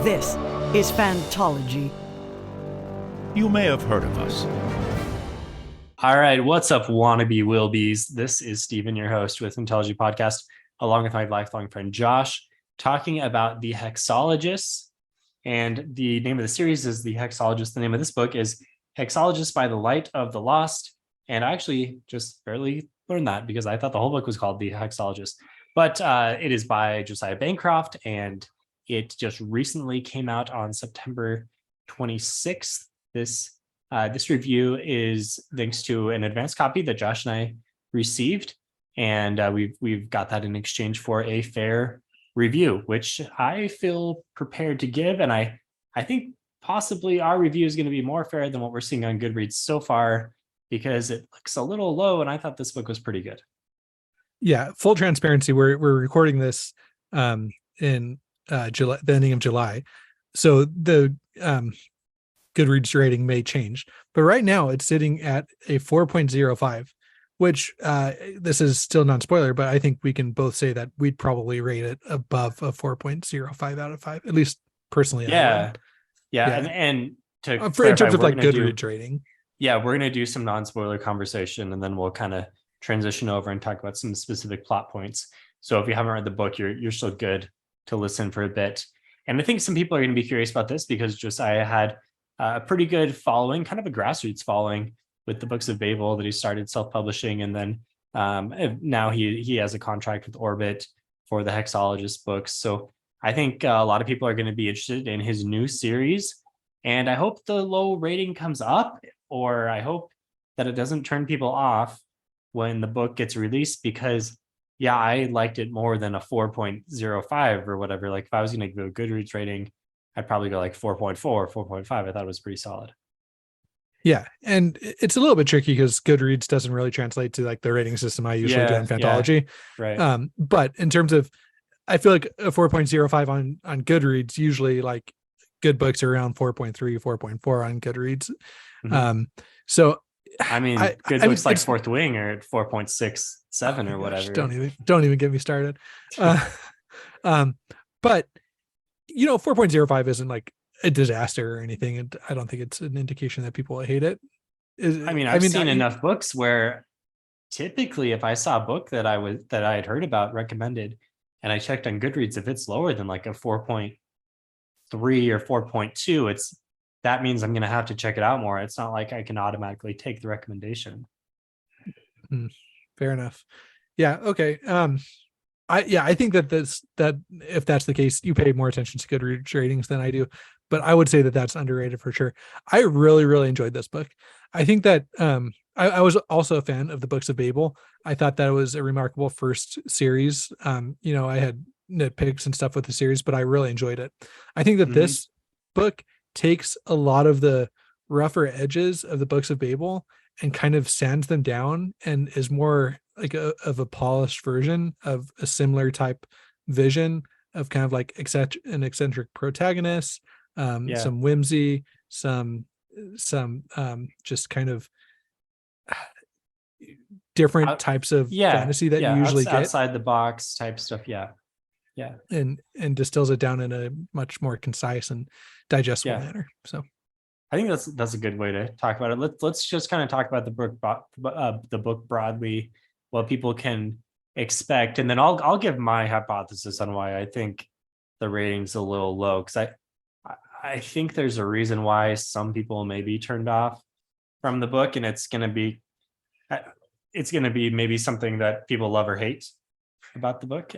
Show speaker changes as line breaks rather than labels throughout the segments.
This is Fantology.
You may have heard of us.
All right, what's up, wannabe Wilbies? This is Steven, your host with Fantology Podcast, along with my lifelong friend Josh, talking about the Hexologists. And the name of the series is the Hexologists. The name of this book is Hexologists by the Light of the Lost. And I actually just barely learned that because I thought the whole book was called the Hexologists. But it is by Josiah Bancroft, and it just recently came out on September 26th. This review is thanks to an advanced copy that Josh and I received, and we've got that in exchange for a fair review, which I feel prepared to give. And I think possibly our review is going to be more fair than what we're seeing on Goodreads so far, because it looks a little low, and I thought this book was pretty good.
Yeah, full transparency, we're recording this in July, the ending of July, so the Goodreads rating may change, but right now it's sitting at a 4.05, which this is still non-spoiler, but I think we can both say that we'd probably rate it above a 4.05 out of 5, at least personally.
Yeah. And to
in
clarify,
terms of like
Goodreads
rating.
Yeah, we're going to do some non-spoiler conversation, and then we'll kind of transition over and talk about some specific plot points. So if you haven't read the book, you're still good to listen for a bit. And I think some people are going to be curious about this because Josiah had a pretty good following, kind of a grassroots following with the Books of Babel that he started self-publishing. And then now he has a contract with Orbit for the Hexologist books. So I think a lot of people are going to be interested in his new series. And I hope the low rating comes up, or I hope that it doesn't turn people off when the book gets released, because yeah, I liked it more than a 4.05 or whatever. Like if I was going to give a Goodreads rating, I'd probably go like 4.4, 4.5. I thought it was pretty solid.
Yeah, and it's a little bit tricky because Goodreads doesn't really translate to like the rating system I usually do in Fantology.
Right.
But in terms of, I feel like a 4.05 on Goodreads, usually like good books are around 4.3, 4.4 on Goodreads.
Mm-hmm.
So
I mean, good books like Fourth Wing are at 4.67 or whatever.
Don't even get me started. But 4.05 isn't like a disaster or anything, and I don't think it's an indication that people hate it.
I've seen enough books where typically if I saw a book that I had heard about recommended, and I checked on Goodreads, if it's lower than like a 4.3 or 4.2, that means I'm going to have to check it out more. It's not like I can automatically take the recommendation.
Fair enough. Yeah. Okay. I think that if that's the case, you pay more attention to Goodreads ratings than I do, but I would say that that's underrated for sure. I really, really enjoyed this book. I think that I was also a fan of the Books of Babel. I thought that it was a remarkable first series. I had nitpicks and stuff with the series, but I really enjoyed it. I think that this book takes a lot of the rougher edges of the Books of Babel and kind of sands them down and is more like of a polished version of a similar type vision of kind of like an eccentric protagonist, some whimsy, some just kind of different types of fantasy that you usually get
outside the box type stuff.
And distills it down in a much more concise and digestible manner. So
I think that's a good way to talk about it. Let's just kind of talk about the book broadly, what people can expect, and then I'll give my hypothesis on why I think the rating's a little low, because I think there's a reason why some people may be turned off from the book, and it's going to be maybe something that people love or hate about the book.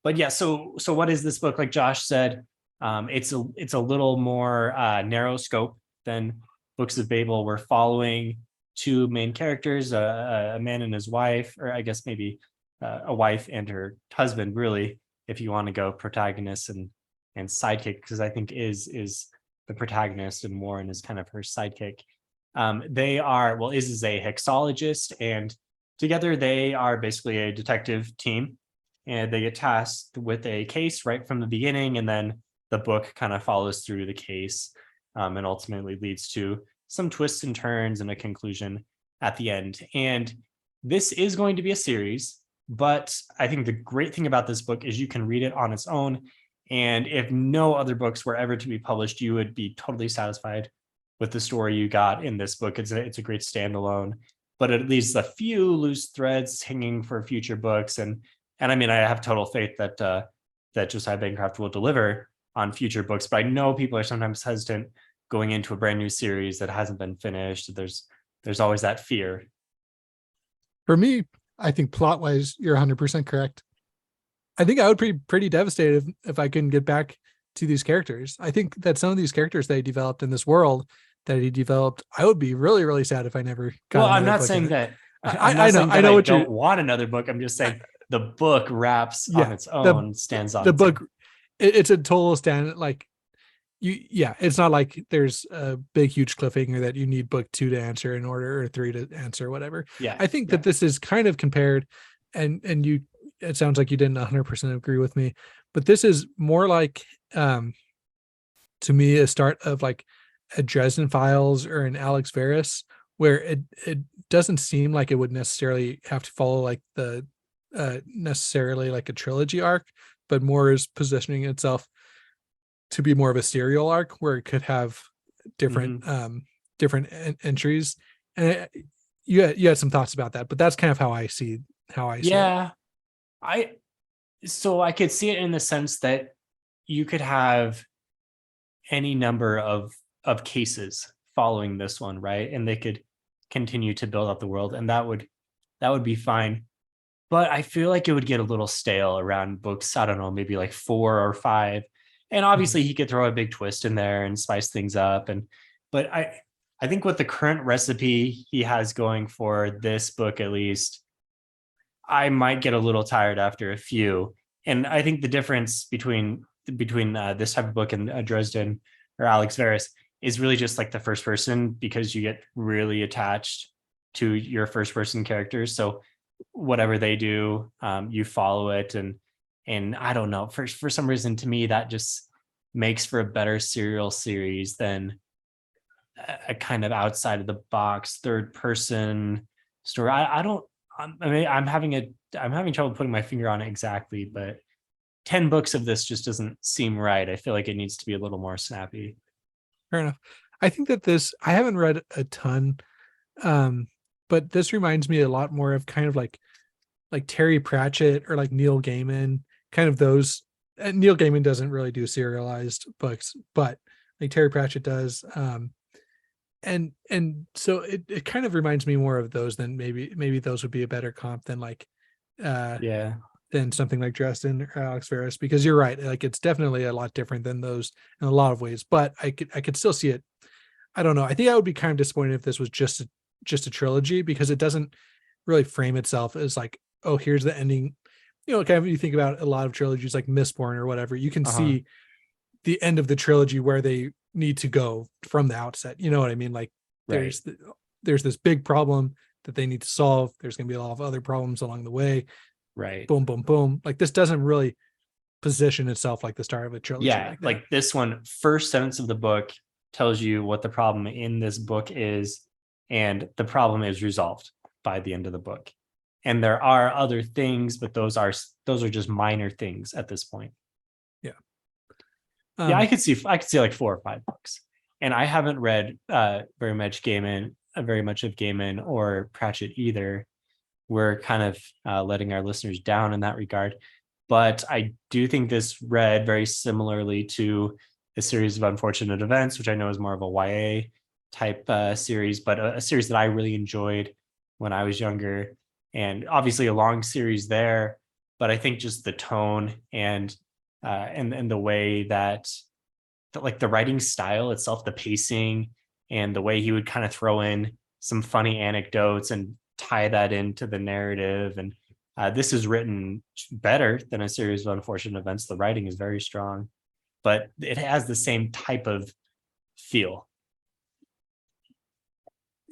But yeah, so what is this book? Like Josh said, it's a little more narrow scope than Books of Babel. We're following two main characters, a man and his wife, or I guess maybe a wife and her husband, really, if you want to go protagonist and sidekick, because I think is the protagonist and Warren is kind of her sidekick. Is a hexologist, and together they are basically a detective team, and they get tasked with a case right from the beginning, and then the book kind of follows through the case and ultimately leads to some twists and turns and a conclusion at the end. And this is going to be a series, but I think the great thing about this book is you can read it on its own, And if no other books were ever to be published, you would be totally satisfied with the story you got in this book. It's a great standalone, but it leaves a few loose threads hanging for future books. And I mean, I have total faith that that Josiah Bancroft will deliver on future books, but I know people are sometimes hesitant going into a brand new series that hasn't been finished. There's always that fear.
For me, I think plot wise, you're 100% correct. I think I would be pretty devastated if I couldn't get back to these characters. I think that some of these characters that he developed in this world that he developed, I would be really, really sad if I never got.
Well, I'm
another
not
book
saying
in it.
that.
I know what
don't
you're.
want another book. I'm just saying the book wraps on its own, stands on
the
its
book.
own.
It's a total stand. Like yeah, it's not like there's a big, huge cliffhanger that you need book 2 to answer in order, or 3 to answer, whatever.
Yeah,
I think that this is kind of compared, and you. It sounds like you didn't 100% agree with me, but this is more like, to me, a start of like a Dresden Files or an Alex Verus, where it doesn't seem like it would necessarily have to follow like the necessarily like a trilogy arc, but more is positioning itself to be more of a serial arc where it could have different different entries. And you had some thoughts about that, but that's kind of how I see it.
So I could see it in the sense that you could have any number of cases following this one, right? And they could continue to build up the world, and that would be fine. But I feel like it would get a little stale around books, I don't know, maybe like 4 or 5. And obviously he could throw a big twist in there and spice things up. But I think with the current recipe he has going for this book, at least, I might get a little tired after a few. And I think the difference between this type of book and Dresden or Alex Verus is really just like the first person, because you get really attached to your first person characters. So whatever they do, you follow it. And I don't know, for some reason, to me, that just makes for a better serial series than a kind of outside of the box third person story. I'm having trouble putting my finger on it exactly, but 10 books of this just doesn't seem right. I feel like it needs to be a little more snappy.
Fair enough. I think that I haven't read a ton, but this reminds me a lot more of kind of like Terry Pratchett or like Neil Gaiman, kind of those. Neil Gaiman doesn't really do serialized books, but like Terry Pratchett does. And so it kind of reminds me more of those than maybe those would be a better comp than like than something like Dresden or Alex Verus, because you're right, like it's definitely a lot different than those in a lot of ways, but I could still see it. I don't know, I think I would be kind of disappointed if this was just a trilogy, because it doesn't really frame itself as like, oh, here's the ending. Kind of, you think about a lot of trilogies like Mistborn or whatever, you can see the end of the trilogy where they need to go from the outset. You know what I mean? Like there's this big problem that they need to solve. There's going to be a lot of other problems along the way.
Right.
Boom, boom, boom. Like this doesn't really position itself like the start of a trilogy.
Yeah. Like this one, first sentence of the book tells you what the problem in this book is, and the problem is resolved by the end of the book. And there are other things, but those are just minor things at this point.
Yeah.
I could see like 4 or 5 books, and I haven't read very much of Gaiman or Pratchett either. We're kind of letting our listeners down in that regard, but I do think this read very similarly to a series of unfortunate events, which I know is more of a YA type series, but a series that I really enjoyed when I was younger, and obviously a long series there. But I think just the tone and the way that like the writing style itself, the pacing, and the way he would kind of throw in some funny anecdotes and tie that into the narrative. And this is written better than a series of unfortunate events. The writing is very strong, but it has the same type of feel.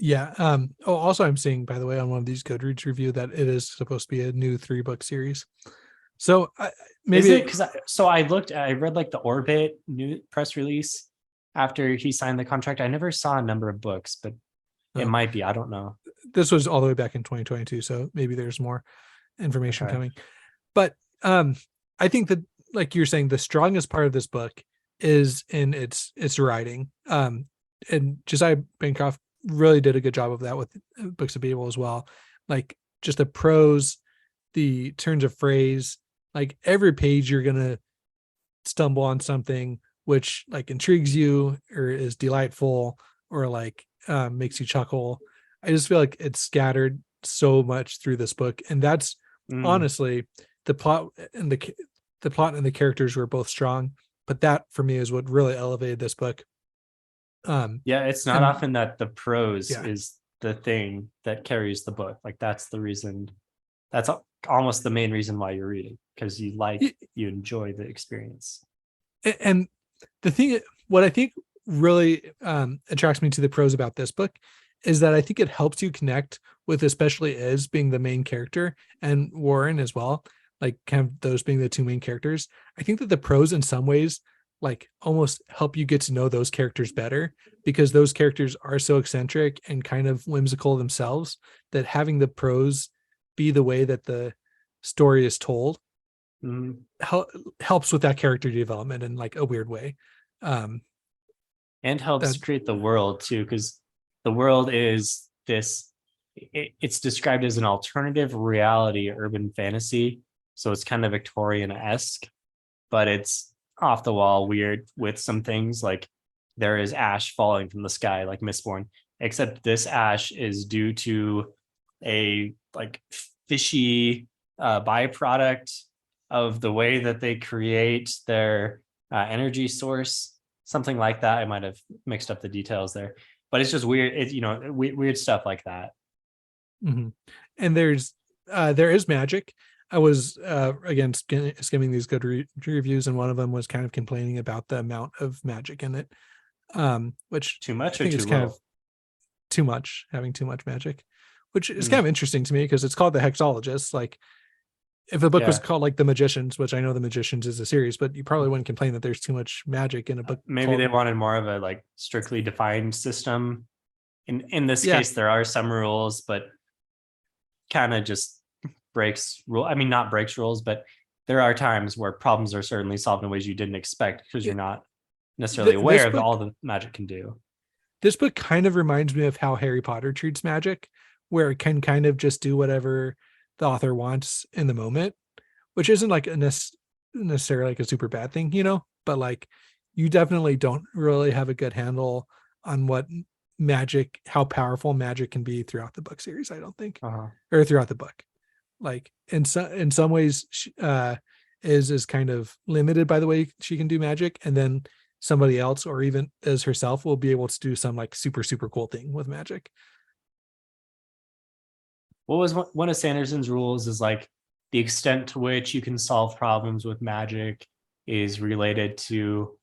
Yeah. Also, I'm seeing, by the way, on one of these Goodreads review that it is supposed to be a new 3-book series. So maybe
because I read like the Orbit new press release after he signed the contract. I never saw a number of books, but it might be. I don't know.
This was all the way back in 2022, so maybe there's more information coming. But I think that like you're saying, the strongest part of this book is in its writing. And Josiah Bancroft really did a good job of that with Books of Babel as well. Like just the prose, the turns of phrase, like every page you're gonna stumble on something which like intrigues you or is delightful or like makes you chuckle. I just feel like it's scattered so much through this book, and that's honestly the plot and the plot and the characters were both strong, but that for me is what really elevated this book.
Yeah, it's not
and-
often that the prose
Yeah.
is the thing that carries the book. Like that's the reason. That's almost the main reason why you're reading, because you enjoy the experience.
And the thing, what I think really attracts me to the prose about this book is that I think it helps you connect with, especially Iz being the main character and Warren as well, like kind of those being the two main characters. I think that the prose in some ways like almost help you get to know those characters better, because those characters are so eccentric and kind of whimsical themselves that having the prose be the way that the story is told helps with that character development in like a weird way.
And helps
that-
create the world too, because the world is this, it's described as an alternative reality urban fantasy. So it's kind of Victorian-esque, but it's off the wall weird with some things. Like there is ash falling from the sky like Mistborn, except this ash is due to a like fishy byproduct of the way that they create their energy source, something like that. I might have mixed up the details there, but it's just weird. It's, you know, weird stuff like that.
Mhm. And there is magic. I was again skimming these good reviews, and one of them was kind of complaining about the amount of magic in it, which
Too much
I
or
think
too
it's kind
little?
of too much, having too much magic, which is
Mm.
kind of interesting to me because it's called the Hexologists. Like if a book was
Yeah.
called like the Magicians, which I know the Magicians is a series, but you probably wouldn't complain that there's too much magic in a book.
Maybe
called-
they wanted more of a like strictly defined system. In this
Yeah.
case, there are some rules, but kind of just breaks rule. I mean, not breaks rules, but there are times where problems are certainly solved in ways you didn't expect because you're not necessarily
This
aware of
book-
all the magic can do.
This book kind of reminds me of how Harry Potter treats magic, where it can kind of just do whatever the author wants in the moment, which isn't like necessarily like a super bad thing, you know, but like you definitely don't really have a good handle on what magic, how powerful magic can be throughout the book series, I don't think, or throughout the book. Like in some ways, is kind of limited by the way she can do magic, and then somebody else or even as herself will be able to do some like super cool thing with magic.
What was one of Sanderson's rules is like the extent to which you can solve problems with magic is related to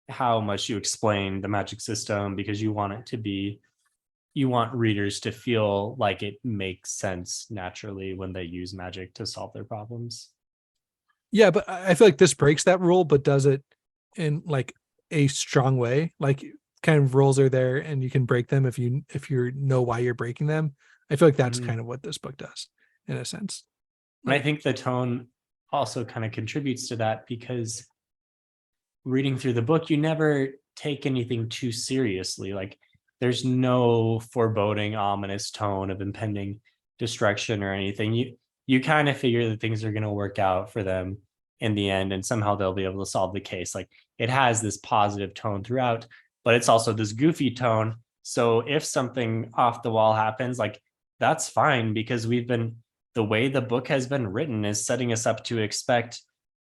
how much you explain the magic system, because you want it to be, you want readers to feel like it makes sense naturally when they use magic to solve their problems.
Yeah, but I feel like this breaks that rule, but does it in like a strong way. Like kind of rules are there and you can break them if you know why you're breaking them. I feel like that's kind of what this book does in a sense.
And I think the tone also kind of contributes to that, because reading through the book, you never take anything too seriously. Like there's no foreboding, ominous tone of impending destruction or anything. You kind of figure that things are going to work out for them in the end, and somehow they'll be able to solve the case. Like it has this positive tone throughout, but it's also this goofy tone. So if something off the wall happens, like that's fine, because the way the book has been written is setting us up to expect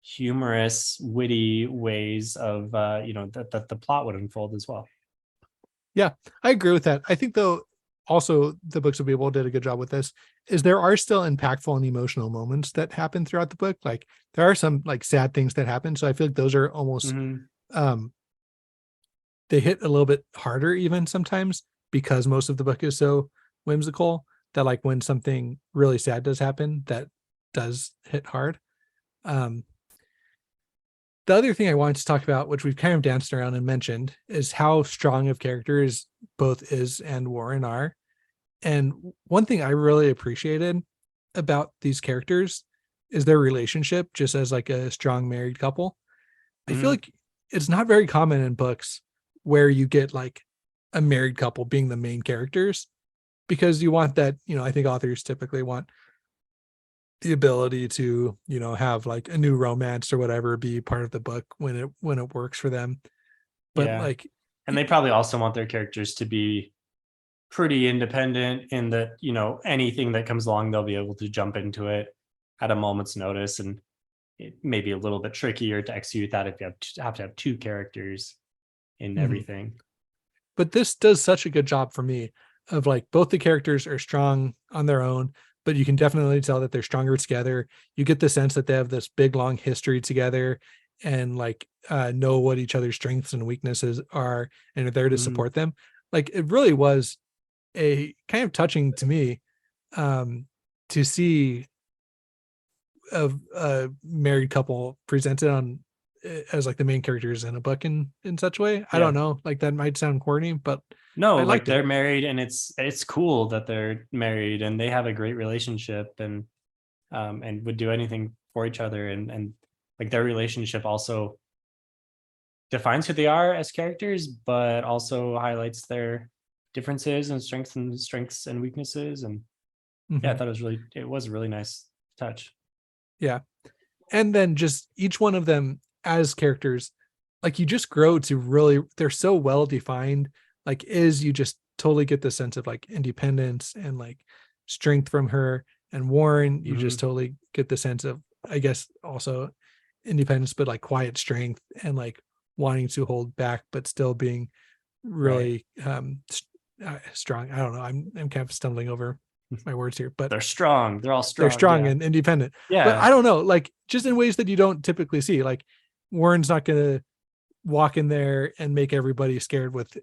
humorous, witty ways of that the plot would unfold as well.
Yeah, I agree with that. I think though also the Books of Babel did a good job with this, is there are still impactful and emotional moments that happen throughout the book. Like there are some like sad things that happen. So I feel like those are almost they hit a little bit harder even sometimes, because most of the book is so whimsical that like when something really sad does happen, that does hit hard. The other thing I wanted to talk about, which we've kind of danced around and mentioned, is how strong of characters both Iz and Warren are. And one thing I really appreciated about these characters is their relationship just as like a strong married couple. I feel
Mhm.
like it's not very common in books where you get like a married couple being the main characters, because you want that, I think authors typically want the ability to, have like a new romance or whatever be part of the book when it works for them. But
Yeah.
like
And they probably also want their characters to be pretty independent in that, anything that comes along, they'll be able to jump into it at a moment's notice. And it may be a little bit trickier to execute that if you have to have two characters in
Mhm.
everything.
But this does such a good job for me of like both the characters are strong on their own, but you can definitely tell that they're stronger together. You get the sense that they have this big long history together and like know what each other's strengths and weaknesses are and are there to
Mhm.
support them. Like it really was a kind of touching to me to see a married couple presented on as like the main characters in a book in such a way. I
Yeah.
don't know, like that might sound corny, but
No,
I
like
liked it.
they're married, and it's cool that they're married and they have a great relationship, and would do anything for each other, and like their relationship also defines who they are as characters, but also highlights their differences and strengths and weaknesses. And yeah, I
Mhm.
thought it was a really nice touch.
Yeah. And then just each one of them as characters, like you just grow to really, they're so well defined. Like you just totally get the sense of like independence and like strength from her. And Warren, you just
Mhm.
totally get the sense of, I guess, also independence, but like quiet strength and like wanting to hold back, but still being
Right.
really strong. I don't know. I'm kind of stumbling over my words here, but
They're strong. They're all
they're
strong.
strong
Yeah.
and independent. But
Yeah.
I don't know, like just in ways that you don't typically see. Like Warren's not gonna walk in there and make everybody scared with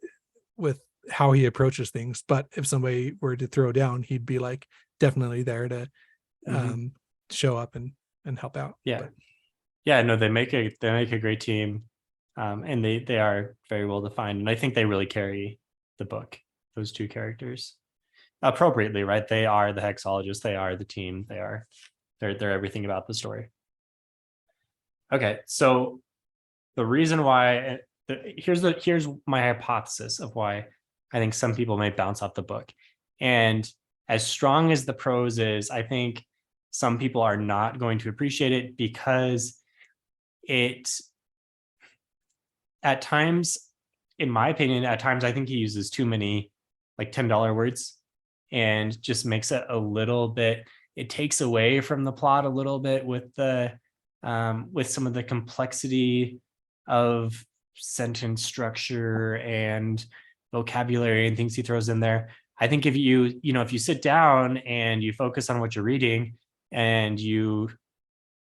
how he approaches things. But if somebody were to throw down, he'd be like definitely there to
Mhm.
um show up and help out.
Yeah.
But
Yeah. No, they make a great team. And they are very well defined. And I think they really carry the book, those two characters, appropriately, right? They are the hexologists, they are the team, they're everything about the story. Okay, so the reason why here's my hypothesis of why I think some people may bounce off the book. And as strong as the prose is, I think some people are not going to appreciate it because it at times, in my opinion, at times I think he uses too many like $10 words and just makes it a little bit, it takes away from the plot a little bit with some of the complexity of sentence structure and vocabulary and things he throws in there. I think if you sit down and you focus on what you're reading and you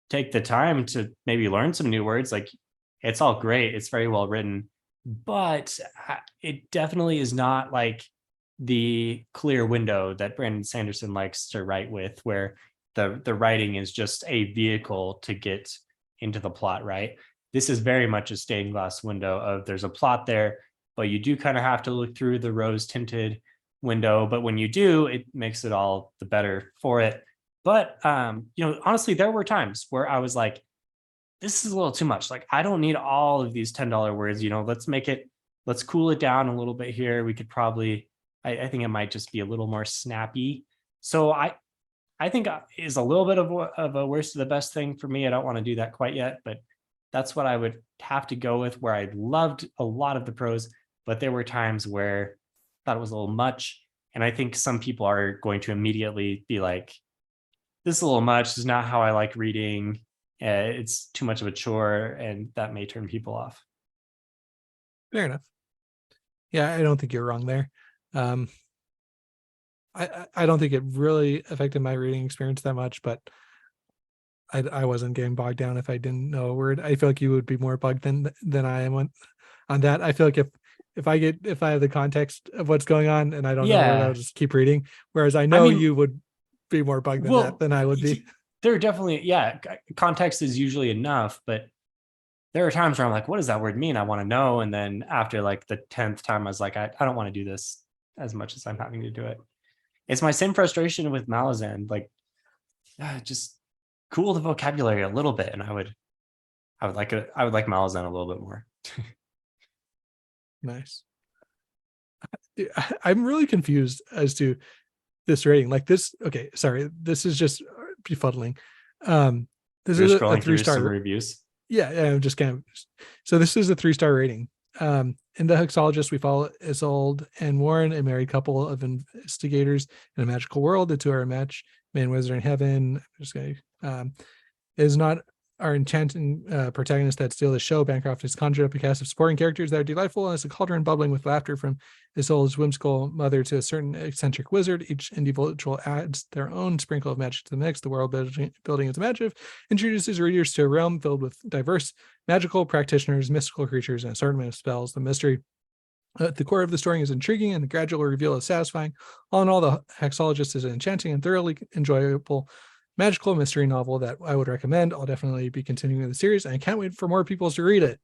take the time to maybe learn some new words, like it's all great. It's very well written, but it definitely is not like the clear window that Brandon Sanderson likes to write with, where the writing is just a vehicle to get into the plot, right? This is very much a stained glass window of there's a plot there, but you do kind of have to look through the rose tinted window. But when you do, it makes it all the better for it. But honestly, there were times where I was like, this is a little too much. Like, I don't need all of these $10 words. Let's cool it down a little bit here. We could probably, I think it might just be a little more snappy. So I think is a little bit of a worst of the best thing for me. I don't want to do that quite yet, but that's what I would have to go with, where I loved a lot of the prose, but there were times where I thought it was a little much. And I think some people are going to immediately be like, this is a little much. This is not how I like reading. It's too much of a chore, and that may turn people off.
fair enough. Yeah, I don't think you're wrong there. Um I don't think it really affected my reading experience that much, but I wasn't getting bogged down if I didn't know a word. I feel like you would be more bugged than I am on that. I feel like if I have the context of what's going on and I don't know a word, I'll
Yeah,
just keep reading. Whereas I
I
know
mean,
you would be more bugged than that
well,
than I would be.
there are definitely, yeah, context is usually enough, but there are times where I'm like, what does that word mean? I want to know. And then after like the 10th time, I was like, I don't want to do this as much as I'm having to do it. It's my same frustration with Malazan. Like, just cool the vocabulary a little bit, and I would like Malazan a little bit more.
Nice. I'm really confused as to this rating. Like this, okay, sorry, this is just befuddling. This
You're
is a
scrolling through some
3-star.
reviews.
Yeah, I'm just kind of. So this is a 3-star rating. In the Hexologists, we follow Isolde and Warren, a married couple of investigators in a magical world. The two are a match, man, wizard in heaven. I'm just going is not our enchanting protagonist that steal the show. Bancroft has conjured up a cast of supporting characters that are delightful, and it's a cauldron bubbling with laughter from Isolde's whimsical mother to a certain eccentric wizard. Each individual adds their own sprinkle of magic to the mix. The world building is magic, introduces readers to a realm filled with diverse magical practitioners, mystical creatures, and assortment of spells. The mystery at the core of the story is intriguing, and the gradual reveal is satisfying. All in all, the Hexologist is an enchanting and thoroughly enjoyable magical mystery novel that I would recommend. I'll definitely be continuing the series, and I can't wait for more people to read it.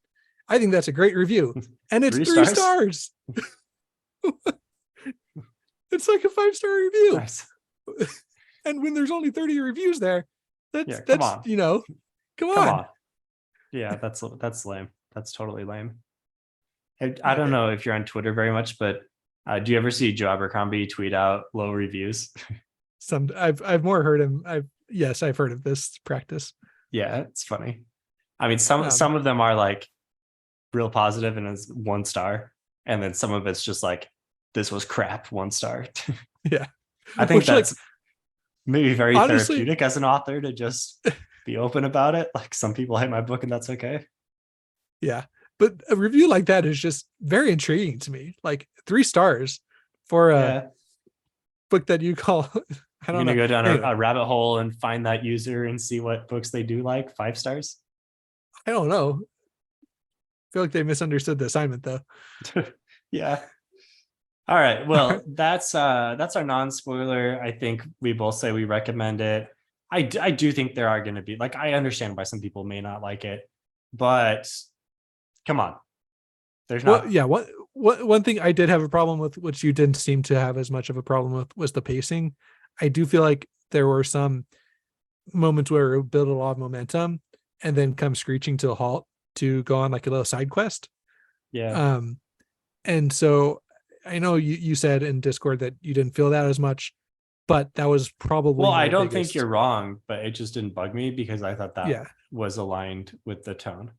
I think that's a great review, and it's 3 stars. It's like a 5-star review.
Nice.
And when there's only 30 reviews there, that's
come on.
Come on.
Yeah, that's lame. That's totally lame. I don't know if you're on Twitter very much, but do you ever see Joe Abercrombie tweet out low reviews?
I've more heard him. I've heard of this practice.
Yeah, it's funny. I mean, some of them are like real positive and it's 1 star, and then some of it's just like, this was crap, 1 star.
Yeah,
I think that's maybe very
honestly,
therapeutic as an author to just be open about it. Like, some people hate my book, and that's okay.
Yeah, but a review like that is just very intriguing to me. Like 3 stars for a book that you call. I don't know.
Go down a rabbit hole and find that user and see what books they do like. 5 stars.
I don't know. I feel like they misunderstood the assignment though.
Yeah. All right. Well, that's our non-spoiler. I think we both say we recommend it. I do think there are going to be, like, I understand why some people may not like it, but come on. There's not.
Well, yeah. One thing I did have a problem with, which you didn't seem to have as much of a problem with, was the pacing. I do feel like there were some moments where it built a lot of momentum and then come screeching to a halt to go on like a little side quest.
Yeah.
And so I know you said in Discord that you didn't feel that as much, but that was probably.
Well, I don't think you're wrong, but it just didn't bug me because I thought that was aligned with the tone.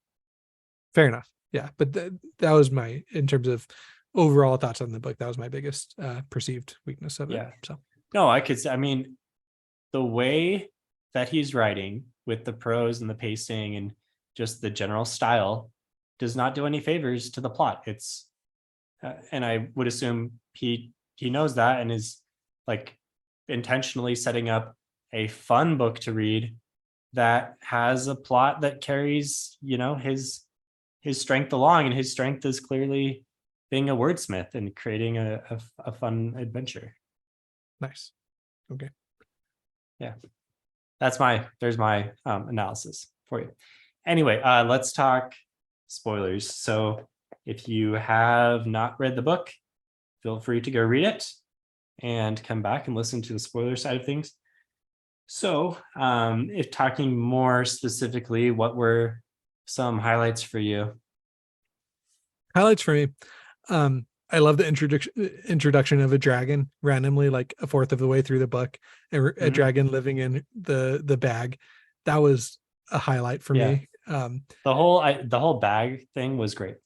Fair enough. Yeah. But that was in terms of overall thoughts on the book, that was my biggest perceived weakness of it. So.
No, I mean, the way that he's writing with the prose and the pacing and just the general style does not do any favors to the plot. It's, and I would assume he knows that and is like intentionally setting up a fun book to read that has a plot that carries, his strength along, and his strength is clearly being a wordsmith and creating a fun adventure.
Nice. Okay.
Yeah. There's my analysis for you. Anyway, let's talk spoilers. So if you have not read the book, feel free to go read it and come back and listen to the spoiler side of things. So if talking more specifically, what were some highlights for you?
Highlights for me. I love the introduction of a dragon randomly, like a fourth of the way through the book, a dragon living in the bag. That was a highlight for me.
The whole bag thing was great.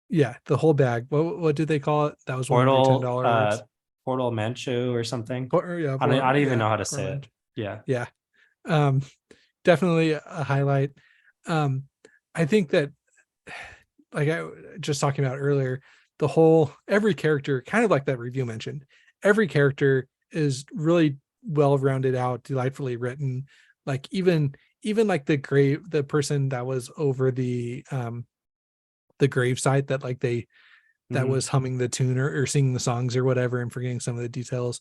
Yeah, the whole bag. What did they call it? That was $110.
Portal Manchu or something.
I
don't even know how to say it.
Yeah. Definitely a highlight. I think that, like I just talking about earlier, every character, kind of like that review mentioned, every character is really well rounded out, delightfully written. Like even like the person that was over the gravesite that like that was humming the tune or singing the songs or whatever and forgetting some of the details.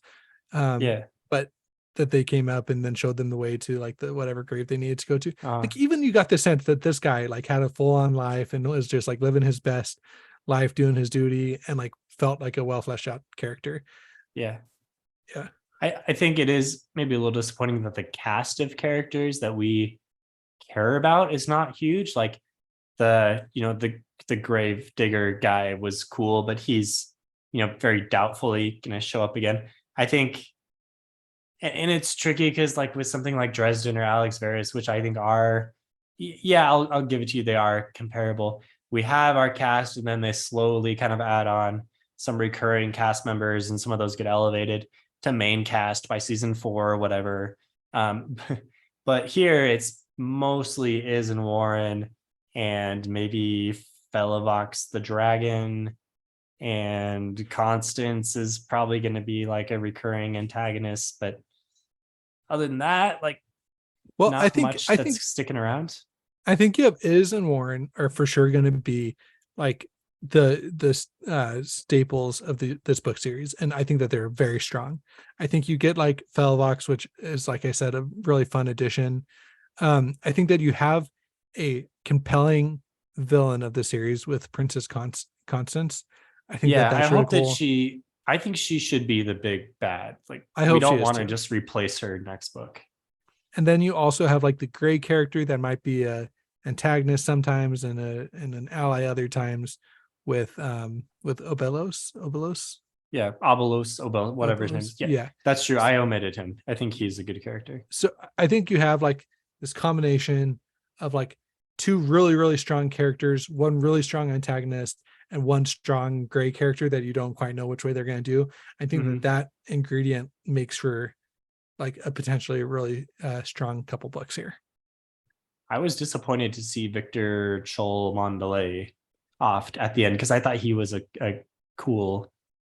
But that they came up and then showed them the way to like the whatever grave they needed to go to. Like even you got the sense that this guy like had a full on life and was just like living his best life, doing his duty, and like felt like a well fleshed out character.
Yeah. I think it is maybe a little disappointing that the cast of characters that we care about is not huge. Like the grave digger guy was cool, but he's very doubtfully gonna show up again. I think, and it's tricky because like with something like Dresden or Alex Varys, which I think are, yeah, I'll give it to you, they are comparable. We have our cast, and then they slowly kind of add on some recurring cast members, and some of those get elevated to main cast by season 4 or whatever. But here it's mostly Iz and Warren, and maybe Felavox the dragon, and Constance is probably going to be like a recurring antagonist. But other than that, like,
Well,
not
I think
much
I
that's
think
sticking around.
I think you have Iz and Warren are for sure going to be like the staples of this book series, and I think that they're very strong. I think you get like Felvox, which is, like I said, a really fun addition. I think that you have a compelling villain of the series with Princess Constance. I think
Yeah,
that
I
that's really
hope that
cool.
I think she should be the big bad. Like,
I
we
hope she
don't
is
want to
too.
just replace her next book.
And then you also have like the gray character that might be a antagonist sometimes and an ally other times with Obelos.
Yeah, Abelos, Obel, whatever his name
Obelos.
is. Yeah,
Yeah.
that's true. I omitted him. I think he's a good character.
So I think you have like this combination of like two really, really strong characters, one really strong antagonist, and one strong gray character that you don't quite know which way they're going to do. I think
Mhm.
that ingredient makes for like a potentially really strong couple books here.
I was disappointed to see Victor Chol Mondelez off at the end, because I thought he was a cool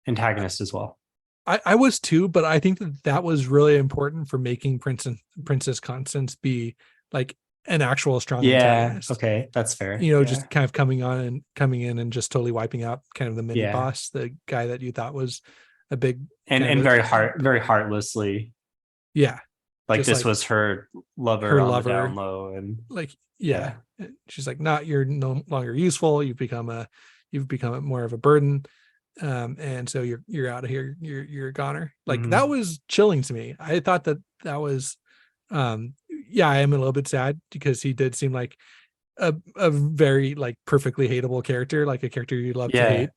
antagonist as well.
I was too, but I think that was really important for making Princess Constance be like an actual strong
Yeah.
antagonist.
Okay, that's fair. Yeah.
Just kind of coming in and just totally wiping out kind of the mini
Yeah.
boss, the guy that you thought was a big
And very heartlessly.
yeah,
Like,
just
this
like
was her lover
her
on the
lover,
down low, and
like yeah. She's like, not, you're no longer useful. You've become more of a burden. And so you're out of here, you're a goner. Like, that was chilling to me. I thought that was yeah, I am a little bit sad because he did seem like a very like perfectly hateable character, like a character you love to
yeah,
hate.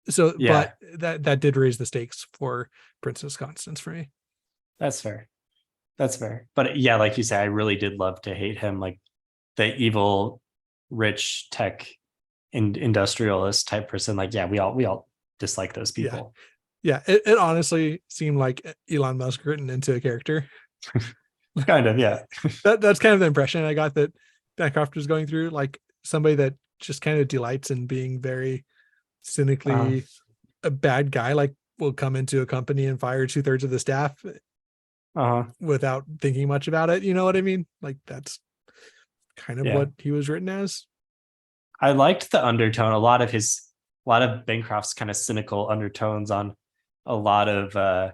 So
yeah,
but that did raise the stakes for Princess Constance for me.
that's fair. That's fair. But yeah, like you say, I really did love to hate him, like the evil, rich tech industrialist type person. Like, yeah, we all dislike those people.
Yeah, it honestly seemed like Elon Musk written into a character.
Kind of, yeah.
That's kind of the impression I got that Bancroft was going through, like somebody that just kind of delights in being very cynically a bad guy, like will come into a company and fire 2/3 of the staff without thinking much about it. You know what I mean? Like, that's kind of
Yeah.
what he was written as.
I liked the undertone. A lot of Bancroft's kind of cynical undertones on a lot of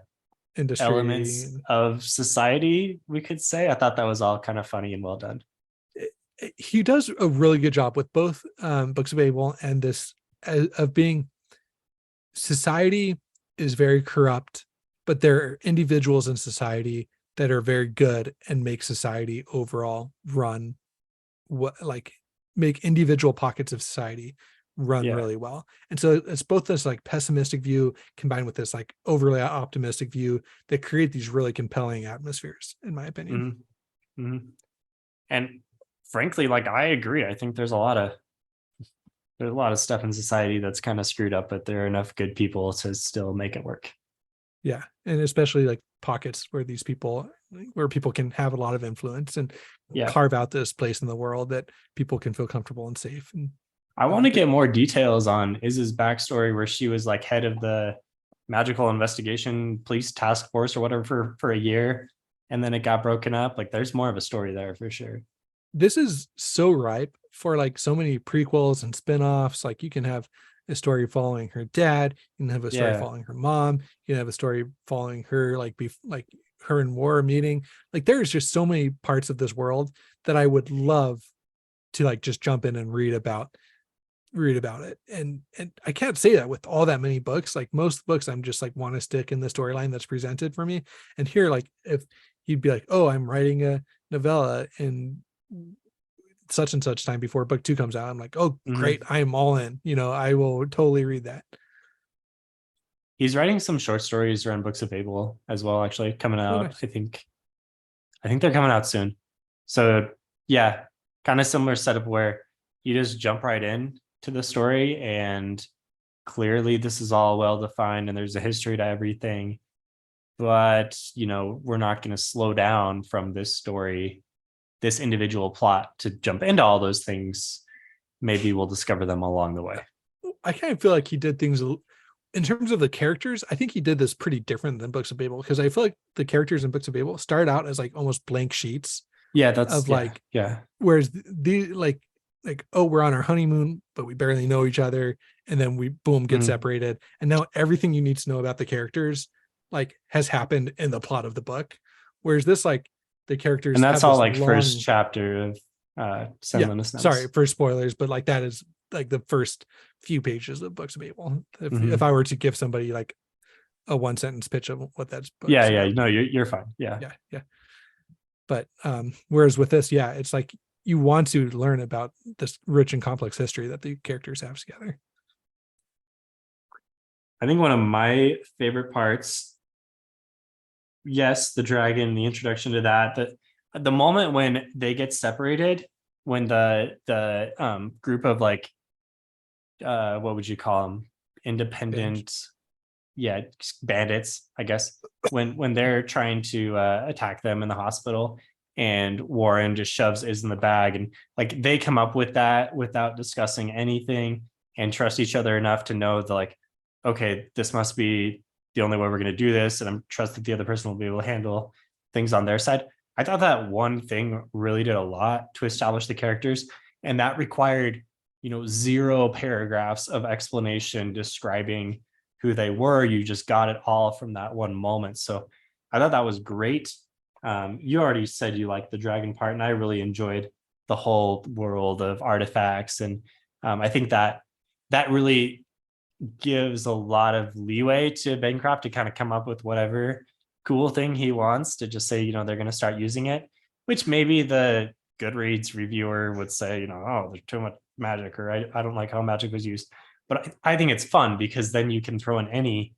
Industry
elements of society, we could say. I thought that was all kind of funny and well done.
He does a really good job with both Books of Abel and this of being, society is very corrupt, but there are individuals in society that are very good and make society overall run make individual pockets of society run really well. And so it's both this like pessimistic view combined with this like overly optimistic view that create these really compelling atmospheres, in my opinion.
And frankly, like, I agree. I think there's a lot of stuff in society that's kind of screwed up, but there are enough good people to still make it work.
Yeah. And especially like pockets where people can have a lot of influence and carve out this place in the world that people can feel comfortable and safe. And
I want to get more details on Iz's backstory, where she was like head of the magical investigation police task force or whatever for a year, and then it got broken up. Like, there's more of a story there for sure.
This is so ripe for like so many prequels and spin-offs. Like, you can have a story following her dad, you can have a story following her mom, you can have a story following her like her and War meeting. Like, there's just so many parts of this world that I would love to like just jump in and read about read about it. And I can't say that with all that many books. Like most books, I'm just like want to stick in the storyline that's presented for me. And here, like if he'd be like, oh, I'm writing a novella in such and such time before book 2 comes out, I'm like, oh great, I'm all in. I will totally read that.
He's writing some short stories around Books of Fable as well, actually coming out.
Nice.
I think they're coming out soon. So yeah, kind of similar setup where you just jump right in to the story, and clearly this is all well defined and there's a history to everything. But we're not going to slow down from this story, this individual plot, to jump into all those things. Maybe we'll discover them along the way.
I kind of feel like he did things in terms of the characters. I think he did this pretty different than Books of Babel, because I feel like the characters in Books of Babel started out as like almost blank sheets.
Yeah, that's
of like, whereas the like, oh, we're on our honeymoon, but we barely know each other, and then we boom get separated, and now everything you need to know about the characters like has happened in the plot of the book. Whereas this, like, the characters,
and that's all like first chapter of
sorry for spoilers, but like that is like the first few pages of Books of Babel. If I were to give somebody like a 1-sentence pitch of what that's
no, you're fine. Yeah.
But whereas with this, it's like you want to learn about this rich and complex history that the characters have together.
I think one of my favorite parts, yes, the dragon, the introduction to that, the moment when they get separated, when the group of like what would you call them, independent bandits, I guess, when they're trying to attack them in the hospital, and Warren just shoves Iz in the bag, and like they come up with that without discussing anything and trust each other enough to know that, like, okay, this must be the only way we're going to do this, and I'm trust that the other person will be able to handle things on their side. I thought that one thing really did a lot to establish the characters, and that required 0 paragraphs of explanation describing who they were. You just got it all from that one moment. So I thought that was great. You already said you liked the dragon part, and I really enjoyed the whole world of artifacts. And I think that really gives a lot of leeway to Bancroft to kind of come up with whatever cool thing he wants, to just say, they're going to start using it, which maybe the Goodreads reviewer would say, oh, there's too much magic, or I don't like how magic was used. But I think it's fun because then you can throw in any,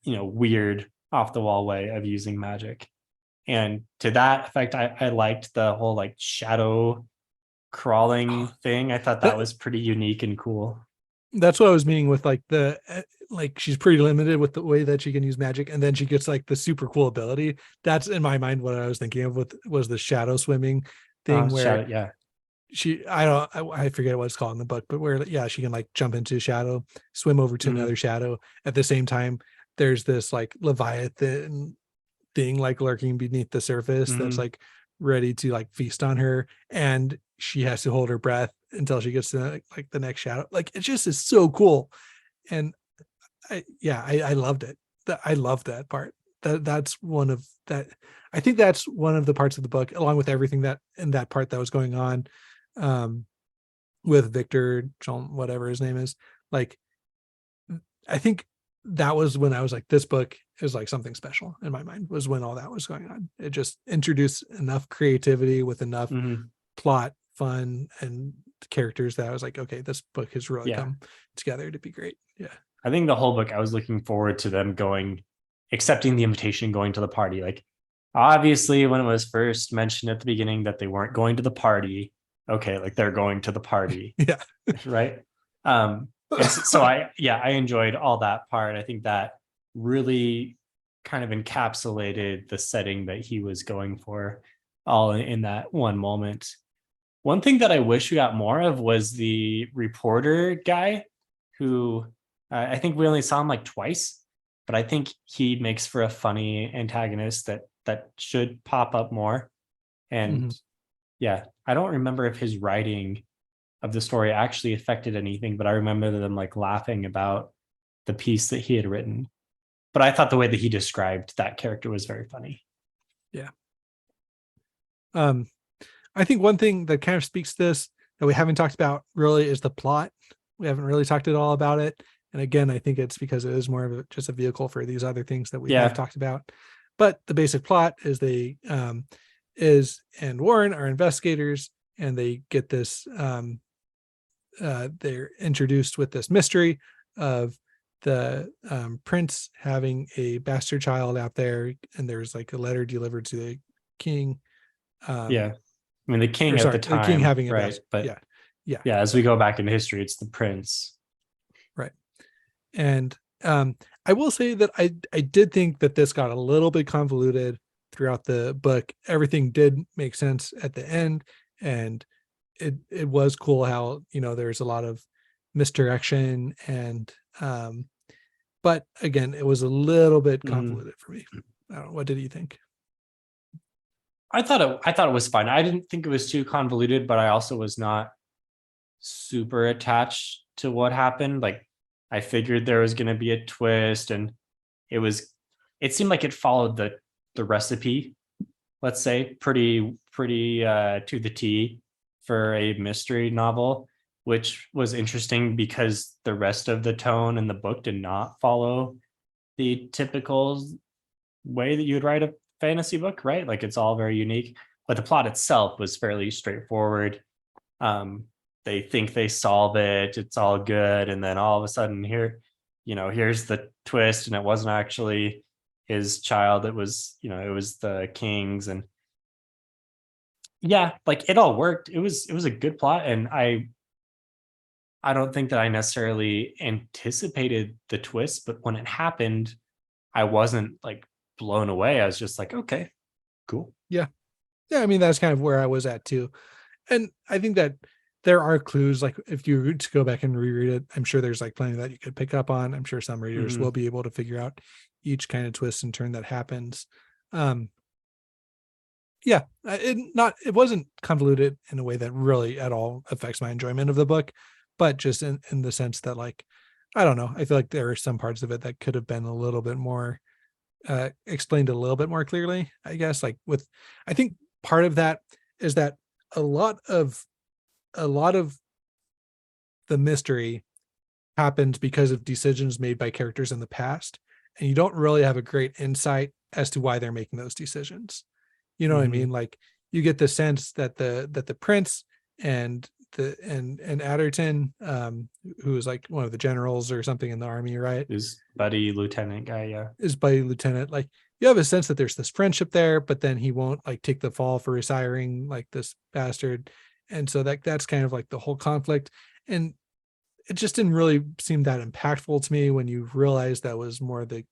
weird off the wall way of using magic. And to that effect, I liked the whole like shadow crawling thing. I thought that was pretty unique and cool.
That's what I was meaning with like the like she's pretty limited with the way that she can use magic, and then she gets like the super cool ability. That's in my mind what I was thinking of was the shadow swimming thing, where I forget what it's called in the book, but where she can like jump into a shadow, swim over to another shadow. At the same time, there's this like Leviathan thing like lurking beneath the surface that's like ready to like feast on her, and she has to hold her breath until she gets to like the next shadow. Like it just is so cool. And I loved it. I love that part. That's one of that. I think that's one of the parts of the book, along with everything that in that part that was going on with Victor, John, whatever his name is. Like, I think that was when I was like, this book is like something special in my mind, was when all that was going on. It just introduced enough creativity with enough plot, fun, and characters that I was like, okay, this book has really come together to be great. Yeah.
I think the whole book, I was looking forward to them accepting the invitation, going to the party. Like, obviously, when it was first mentioned at the beginning that they weren't going to the party, okay, like they're going to the party.
Yeah.
Right. So I enjoyed all that part. I think that really kind of encapsulated the setting that he was going for all in that one moment. One thing that I wish we got more of was the reporter guy, who I think we only saw him like twice, but I think he makes for a funny antagonist that should pop up more. And I don't remember if his writing of the story actually affected anything, but I remember them like laughing about the piece that he had written. But I thought the way that he described that character was very funny.
Yeah. I think one thing that kind of speaks to this that we haven't talked about really is the plot. We haven't really talked at all about it. And again, I think it's because it is more of just a vehicle for these other things that we have talked about. But the basic plot is Iz and Warren are investigators, and they get this, they're introduced with this mystery of the prince having a bastard child out there, and there's like a letter delivered to the king.
I mean, the king at the time,
the king having a
right?
bastard.
But
yeah.
As we go back in history, it's the prince,
right? And I will say that I did think that this got a little bit convoluted throughout the book. Everything did make sense at the end, and it was cool how, you know, there's a lot of misdirection, and but again, it was a little bit convoluted for me. I don't know, what did you think?
I thought it was fine. I didn't think it was too convoluted, but I also was not super attached to what happened. Like, I figured there was going to be a twist, and it seemed like it followed the recipe, let's say, pretty to the T for a mystery novel, which was interesting because the rest of the tone in the book did not follow the typical way that you would write a fantasy book, right? Like, it's all very unique, but the plot itself was fairly straightforward. They think they solve it, it's all good, and then all of a sudden here's the twist, and it wasn't actually his child, it was the king's. And like, it all worked. It was a good plot, and I don't think that I necessarily anticipated the twist, but when it happened, I wasn't like blown away. I was just like, okay, cool.
Yeah, I mean, that's kind of where I was at too. And I think that there are clues, like if you were to go back and reread it, I'm sure there's like plenty that you could pick up on. I'm sure some readers will be able to figure out each kind of twist and turn that happens. It wasn't convoluted in a way that really at all affects my enjoyment of the book, but just in the sense that, like, I don't know, I feel like there are some parts of it that could have been a little bit more explained a little bit more clearly, I guess. Like, I think part of that is that a lot of the mystery happens because of decisions made by characters in the past, and you don't really have a great insight as to why they're making those decisions. You know what I mean? Like, you get the sense that the prince and Adderton, who is like one of the generals or something in the army, right?
His buddy lieutenant guy,
His buddy lieutenant. Like, you have a sense that there's this friendship there, but then he won't like take the fall for resiring like this bastard. And so that's kind of like the whole conflict. And it just didn't really seem that impactful to me when you realize that was more the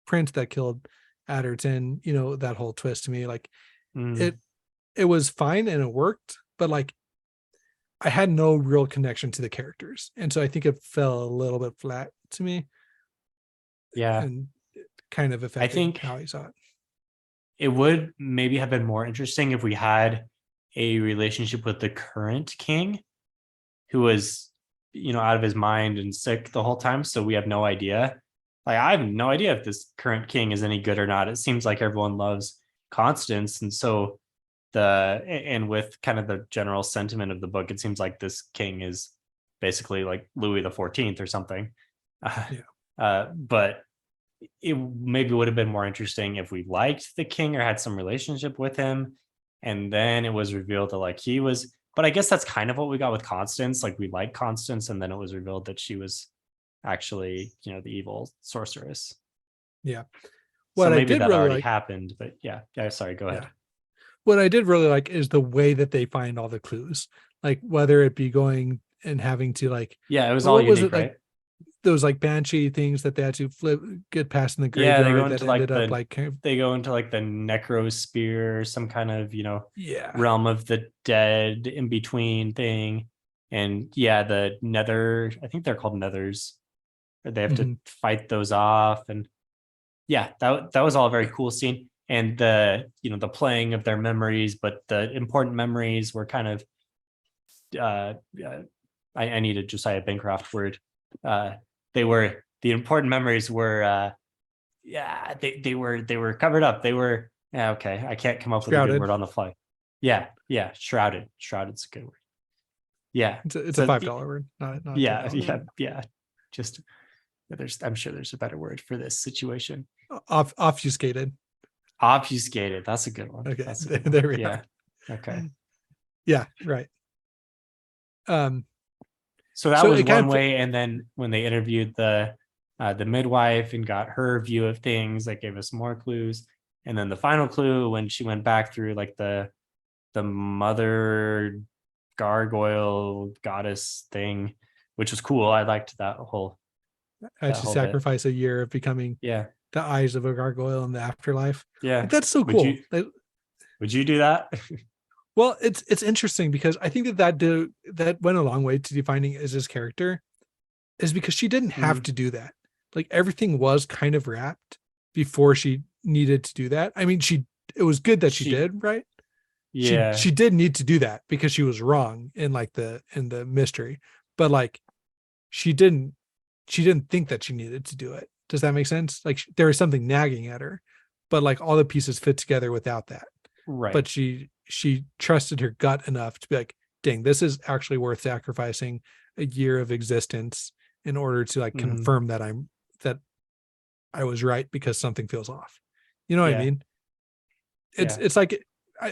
prince that killed Adderton. You know, that whole twist to me, like, it was fine and it worked, but like, I had no real connection to the characters. And so I think it fell a little bit flat to me.
Yeah.
And it kind of affected, I think, how I saw it.
It would maybe have been more interesting if we had a relationship with the current king, who was, out of his mind and sick the whole time. So we have no idea. Like, I have no idea if this current king is any good or not. It seems like everyone loves Constance. And so and with kind of the general sentiment of the book, it seems like this king is basically like Louis the 14th or something. But it maybe would have been more interesting if we liked the king or had some relationship with him, and then it was revealed that like he was. But I guess that's kind of what we got with Constance. Like, we liked Constance, and then it was revealed that she was actually, the evil sorceress.
Yeah.
What so maybe that really already happened, but yeah. Sorry, go ahead.
What I did really like is the way that they find all the clues, like whether it be going and having to like,
it was all unique, right?
Like, those like banshee things that they had to get past in the graveyard.
They go into they go into like the necrosphere, some kind of realm of the dead in between thing, and the nether. I think they're called nethers. They have to fight those off, and that was all a very cool scene. And the the playing of their memories, but the important memories were kind of I need a Josiah Bancroft word. The important memories were they were covered up. They were okay. I can't come up with a good word on the fly. Shrouded. Shrouded's a good word. Yeah.
It's
So
a $5 word, not a
yeah,
$10
yeah,
word.
yeah. Just I'm sure there's a better word for this situation.
Obfuscated.
Obfuscated. That's a good one.
Okay,
That's a good one.
there we
Yeah.
are.
Okay.
Yeah, right.
So that
So
was
it kind
one
of
way. And then when they interviewed the midwife and got her view of things, that gave us more clues. And then the final clue when she went back through like the mother gargoyle goddess thing, which was cool. I liked that whole
had to
whole bit.
sacrifice a year of becoming
Yeah.
the eyes of a gargoyle in the afterlife.
Yeah.
Like, that's so
Would
cool.
you would you do that?
Well, it's interesting because I think that went a long way to defining Iz's character, is because she didn't have to do that. Like, everything was kind of wrapped before she needed to do that. I mean, it was good that she did, right?
Yeah.
She did need to do that because she was wrong in like in the mystery, but like she didn't think that she needed to do it. Does that make sense? Like, there was something nagging at her, but like all the pieces fit together without that.
Right.
But she trusted her gut enough to be like, dang, this is actually worth sacrificing a year of existence in order to like confirm that I was right, because something feels off. You know what I mean? It's like,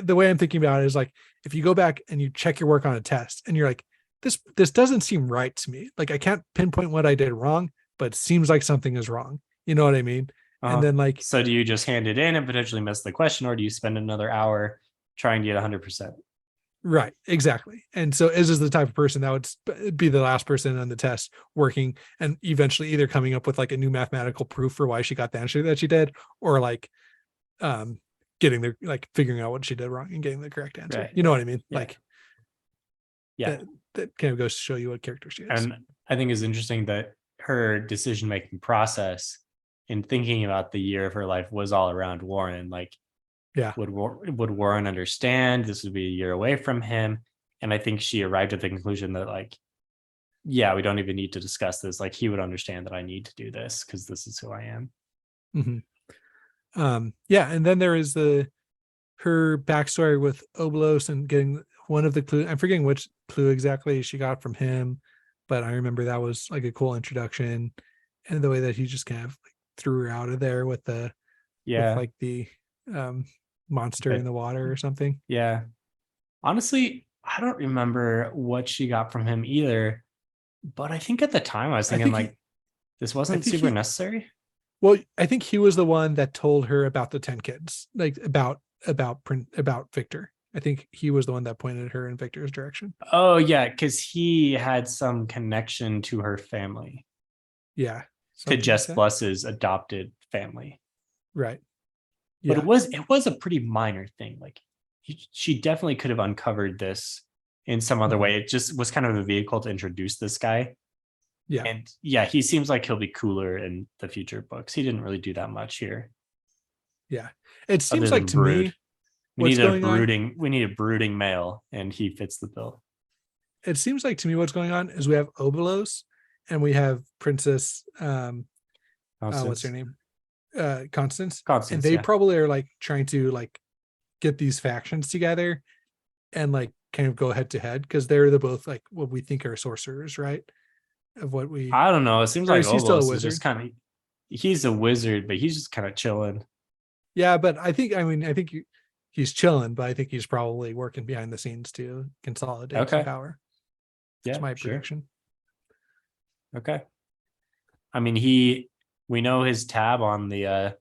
the way I'm thinking about it is like, if you go back and you check your work on a test and you're like, this doesn't seem right to me. Like, I can't pinpoint what I did wrong, but it seems like something is wrong. You know what I mean? And then like,
so do you just hand it in and potentially miss the question, or do you spend another hour trying to get 100%?
right, exactly. And so Iz is the type of person that would be the last person on the test working and eventually either coming up with like a new mathematical proof for why she got the answer that she did, or like getting the like figuring out what she did wrong and getting the correct answer.
Right,
you know what I mean?
Yeah.
Like,
yeah.
That kind of goes to show you what character she is.
And I think it's interesting that her decision-making process in thinking about the year of her life was all around Warren. Like,
yeah,
would Warren understand? This would be a year away from him. And I think she arrived at the conclusion that like, yeah, we don't even need to discuss this. Like, he would understand that I need to do this because this is who I am.
Yeah. And then there is her backstory with Obolos and getting one of the clues. I'm forgetting which clue exactly she got from him, but I remember that was like a cool introduction, and the way that he just kind of like threw her out of there with with like the monster in the water or something.
Yeah. Honestly, I don't remember what she got from him either, but I think at the time I was thinking this wasn't super necessary.
Well, I think he was the one that told her about the 10 kids, like about Victor. I think he was the one that pointed her in Victor's direction.
Oh yeah, because he had some connection to her family.
Yeah.
To Jess Bluss's adopted family.
Right.
Yeah. But it was a pretty minor thing. Like, she definitely could have uncovered this in some other way. It just was kind of a vehicle to introduce this guy.
Yeah.
And yeah, he seems like he'll be cooler in the future books. He didn't really do that much here.
Yeah. It seems like to me,
we need a brooding male, and he fits the bill.
It seems like to me what's going on is we have Obolos and we have Princess what's her name? Constance. And they probably are like trying to like get these factions together and like kind of go head to head, because they're both like what we think are sorcerers, right? I
don't know. It seems like Obolos is just kind of, he's a wizard, but he's just kind of chilling.
Yeah, but I think he's chilling, but I think he's probably working behind the scenes to consolidate some power. That's my prediction.
Okay. I mean, we know his tab on the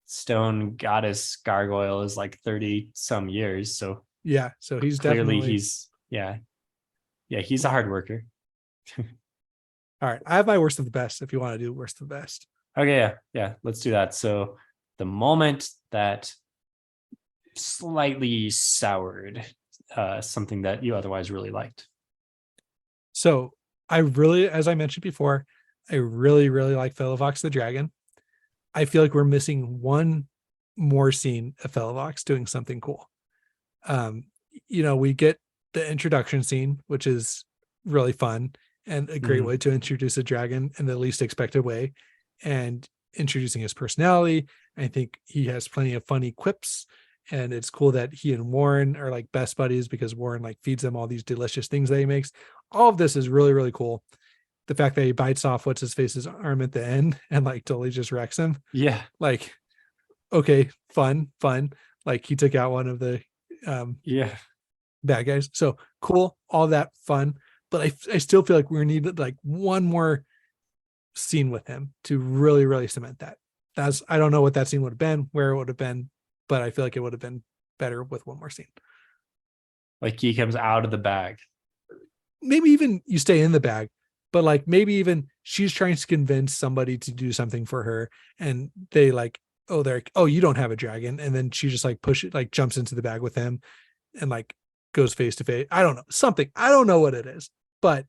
stone goddess gargoyle is like 30 some years. So
yeah, so he's
clearly
definitely
he's a hard worker.
All right, I have my worst of the best if you want to do worst of the best.
Okay, yeah, let's do that. So the moment that slightly soured something that you otherwise really liked.
So I really, as I mentioned before, I really, really like Fellovox the Dragon. I feel like we're missing one more scene of Fellovox doing something cool. We get the introduction scene, which is really fun and a great way to introduce a dragon in the least expected way, and introducing his personality. I think he has plenty of funny quips, and it's cool that he and Warren are like best buddies because Warren like feeds them all these delicious things that he makes. all of this is really, really cool. The fact that he bites off what's his face's arm at the end and like totally just wrecks him.
Yeah.
Like, okay, fun. Like he took out one of the
Yeah.
bad guys. So cool, all that fun. But I still feel like we needed like one more scene with him to really, really cement that. I don't know what that scene would have been, where it would have been, but I feel like it would have been better with one more scene.
Like he comes out of the bag.
Maybe even you stay in the bag, but like maybe even she's trying to convince somebody to do something for her, and they like, oh, they're like, oh, you don't have a dragon, and then she just like jumps into the bag with him, and like goes face to face. I don't know, something. I don't know what it is, but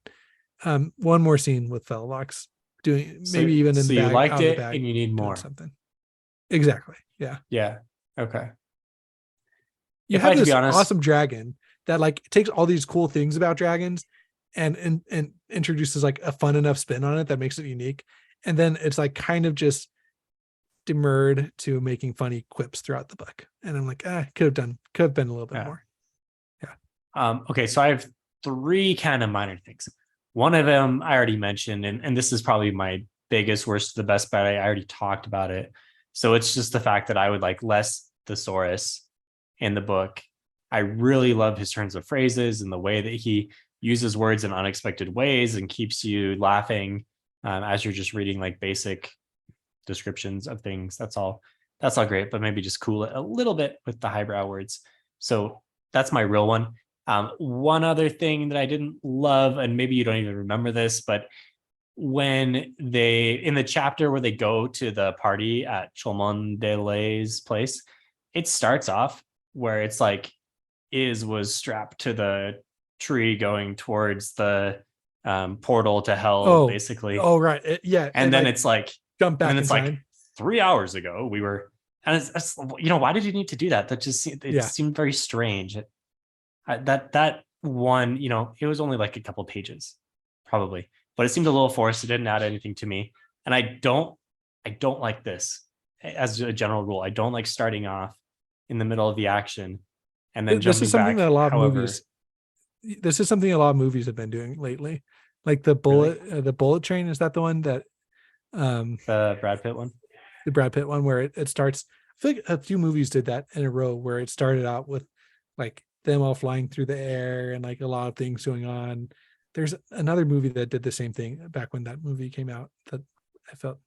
one more scene with Fellox doing maybe even in
so
the
you
bag,
liked
out of the
it
bag,
and you need
doing
more.
something. Exactly. Yeah.
Yeah. Okay.
You
If I
have
had to
this
be honest-
awesome dragon that like takes all these cool things about dragons and introduces like a fun enough spin on it that makes it unique. And then it's like kind of just demurred to making funny quips throughout the book. And I'm like, could have been a little bit more.
Okay, so I have 3 kind of minor things. One of them I already mentioned, and this is probably my biggest, worst, the best, but I already talked about it. So it's just the fact that I would like less thesaurus in the book. I really love his turns of phrases and the way that he uses words in unexpected ways and keeps you laughing as you're just reading like basic descriptions of things. That's all great, but maybe just cool it a little bit with the highbrow words. So that's my real one. One other thing that I didn't love, and maybe you don't even remember this, but when they, in the chapter where they go to the party at Cholmondeley's place, it starts off where it's like Iz was strapped to the tree going towards the portal to hell, basically.
Oh, right. Yeah.
And then like, it's like,
jump back.
And then it's
in
like
time.
3 hours ago we were, and it's why did you need to do that? That just seemed very strange. That one, it was only like a couple pages, probably, but it seemed a little forced. It didn't add anything to me, and I don't like this as a general rule. I don't like starting off in the middle of the action and then
this is something
back.
that a lot of movies. This is something a lot of movies have been doing lately, like the bullet train. Is that the one that
the Brad Pitt one?
The Brad Pitt one, where it starts. I feel like a few movies did that in a row, where it started out with like them all flying through the air and like a lot of things going on. There's another movie that did the same thing back when that movie came out that I felt.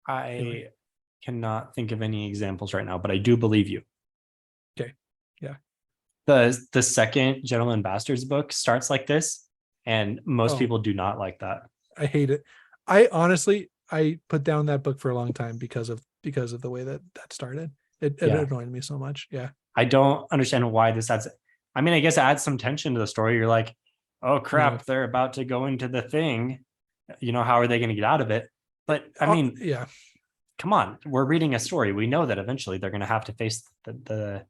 I cannot think of any examples right now, but I do believe you.
Okay. Yeah.
The second Gentleman Bastards book starts like this, and most people do not like that.
I hate it. I honestly put down that book for a long time because of the way that started. It annoyed me so much. Yeah.
I don't understand why this adds. I mean, I guess it adds some tension to the story. You're like, oh crap, they're about to go into the thing. How are they going to get out of it? But I mean, come on, we're reading a story. We know that eventually they're going to have to face the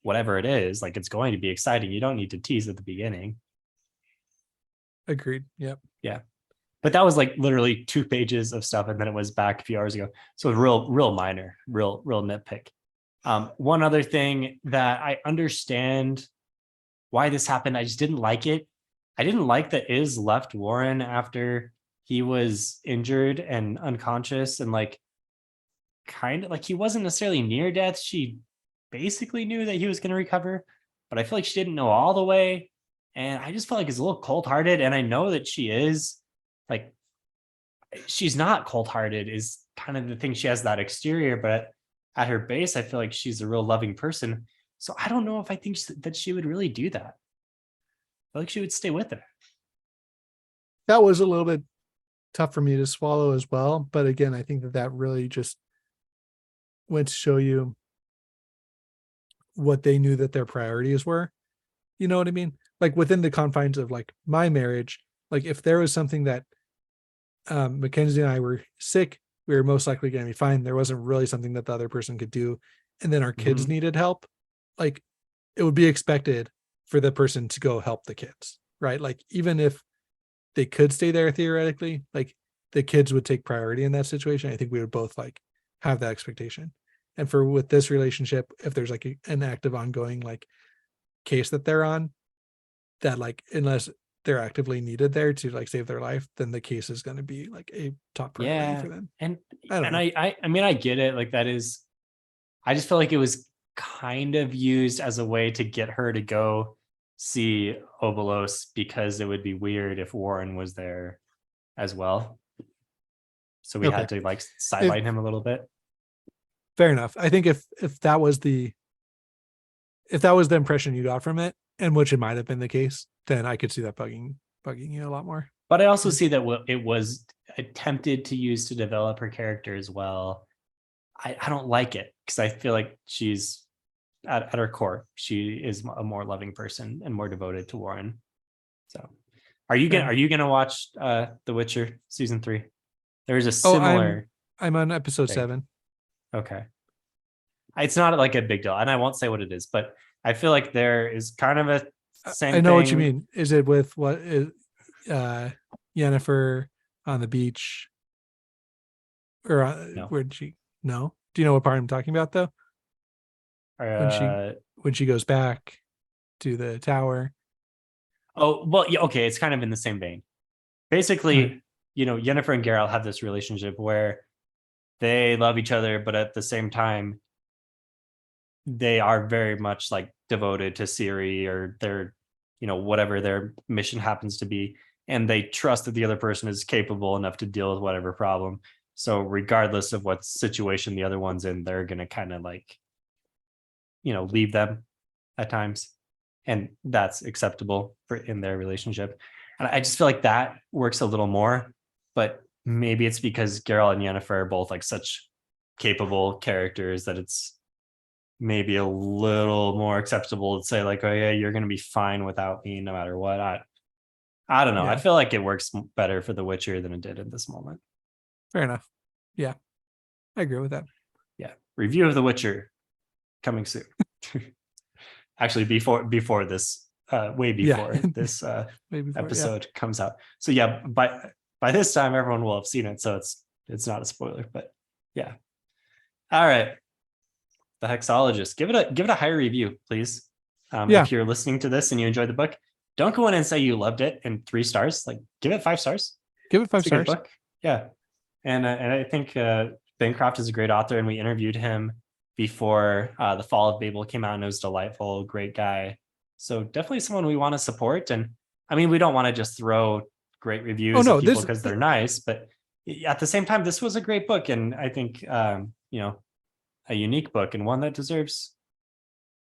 whatever it is. Like, it's going to be exciting. You don't need to tease at the beginning.
Agreed. Yep.
Yeah. But that was like literally 2 pages of stuff, and then it was back a few hours ago. So real minor, real nitpick. One other thing that I understand why this happened, I just didn't like it. I didn't like that Iz left Warren after he was injured and unconscious, and like kind of like he wasn't necessarily near death. She basically knew that he was going to recover, but I feel like she didn't know all the way. And I just felt like it's a little cold-hearted. And I know that she is. Like, she's not cold-hearted is kind of the thing. She has that exterior, but at her base, I feel like she's a real loving person. So I don't know if I think that she would really do that. I feel like she would stay with her.
That was a little bit tough for me to swallow as well. But again, I think that really just went to show you what they knew that their priorities were. You know what I mean? Like within the confines of like my marriage, like if there was something that Mackenzie and I were sick, we were most likely going to be fine. There wasn't really something that the other person could do. And then our kids needed help. Like it would be expected for the person to go help the kids, right? Like even if they could stay there theoretically, like the kids would take priority in that situation. I think we would both like have that expectation. And for with this relationship, if there's like an active ongoing like case that they're on, that like unless they're actively needed there to like save their life, then the case is going to be like a top priority for them.
And
I don't know.
I mean, I get it. Like that is, I just feel like it was kind of used as a way to get her to go see Obolos, because it would be weird if Warren was there as well. So we had to like sideline him a little bit.
Fair enough. I think if that was the impression you got from it, and which it might have been the case, then I could see that bugging you a lot more.
But I also see that it was attempted to use to develop her character as well. I don't like it, because I feel like she's at her core, she is a more loving person and more devoted to Warren. So are you gonna watch The Witcher season 3? There's a similar.
I'm on episode
thing.
7.
Okay. It's not like a big deal, and I won't say what it is, but I feel like there is kind of a same.
I know what you mean. Is it with what is Yennefer on the beach? Or
No.
where did she? No. Do you know what part I'm talking about though? When she goes back to the tower.
Oh, well, yeah, okay, it's kind of in the same vein. Basically, Yennefer and Geralt have this relationship where they love each other, but at the same time, they are very much like devoted to Ciri, or their, whatever their mission happens to be. And they trust that the other person is capable enough to deal with whatever problem. So regardless of what situation the other one's in, they're going to kind of like, leave them at times. And that's acceptable in their relationship. And I just feel like that works a little more, but maybe it's because Geralt and Yennefer are both like such capable characters that it's maybe a little more acceptable to say like, oh yeah, you're going to be fine without me no matter what. I don't know.
Yeah.
I feel like it works better for The Witcher than it did in this moment.
Fair enough. Yeah, I agree with that.
Yeah. Review of The Witcher coming soon. Actually, before this, way before this episode comes out. So yeah, by this time everyone will have seen it, so it's not a spoiler. But yeah. All right. The Hexologist. Give it a high review, please. If you're listening to this and you enjoyed the book, don't go in and say you loved it and 3 stars. Like, give it 5 stars.
Give it 5 stars.
It's a good book. Yeah. And I think Bancroft is a great author, and we interviewed him before The Fall of Babel came out, and it was delightful, great guy. So definitely someone we want to support. And I mean, we don't want to just throw great reviews at people because they're nice, but at the same time, this was a great book. And I think, a unique book, and one that deserves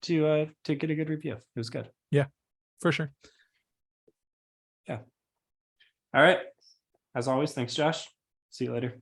to get a good review. It was good.
Yeah, for sure.
Yeah. All right. As always, thanks, Josh. See you later.